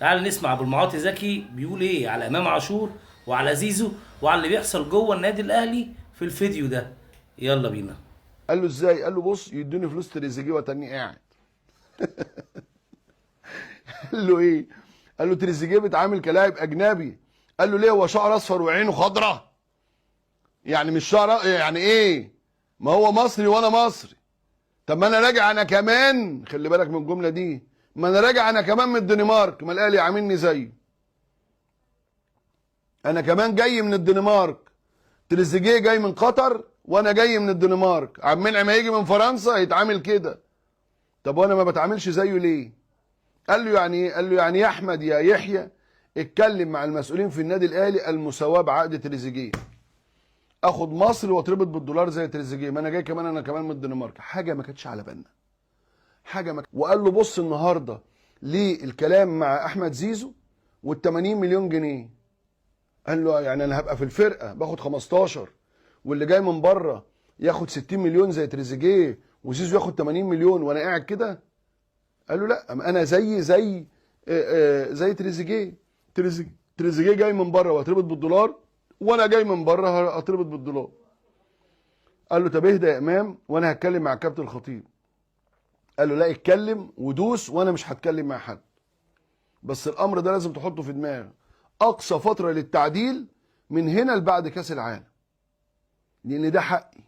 تعال نسمع ابو المعاطي زكي بيقول ايه على امام عاشور وعلى زيزو وعلى اللي بيحصل جوه النادي الاهلي في الفيديو ده. يلا بينا. قال له ازاي؟ قال له بص، يدوني فلوس تريزيجيه وتاني قاعد. قال له ايه؟ قال له تريزيجيه بيتعامل كلاعب اجنبي. قال له ليه؟ هو شعر اصفر وعينه خضراء؟ يعني مش شعر، يعني ايه؟ ما هو مصري وانا مصري. طب ما انا راجع انا كمان، خلي بالك من الجمله دي، ما انا راجع انا كمان من الدنمارك، ما الاهلي عاملني زيه. انا كمان جاي من الدنمارك، تريزيجيه جاي من قطر وانا جاي من الدنمارك، عبد المنعم هيجي من فرنسا هيتعامل كده. طب وانا ما بتعاملش زيه ليه؟ قال له يعني ايه؟ قال له يعني يا احمد يا يحيى اتكلم مع المسؤولين في النادي الاهلي المساواه بعقد تريزيجيه. اخد مصر واتربط بالدولار زي تريزيجيه، ما انا جاي كمان، انا كمان من الدنمارك. حاجه ما كانتش على بالنا، حاجه ما. وقال له بص النهارده ليه الكلام مع احمد زيزو وال 80 مليون جنيه. قال له يعني انا هبقى في الفرقه باخد 15 واللي جاي من بره ياخد 60 مليون زي تريزيجيه وزيزو ياخد 80 مليون وانا قاعد كده؟ قال له لا، انا زي تريزيجيه. تريزيجيه جاي من بره وهتربط بالدولار، وانا جاي من بره هتربط بالدولار. قال له طب اهدى يا امام وانا هتكلم مع الكابتن الخطيب. قال له لا، اتكلم ودوس وانا مش هتكلم مع حد، بس الامر ده لازم تحطه في دماغك. اقصى فتره للتعديل من هنا لبعد كاس العالم، لان ده حقي.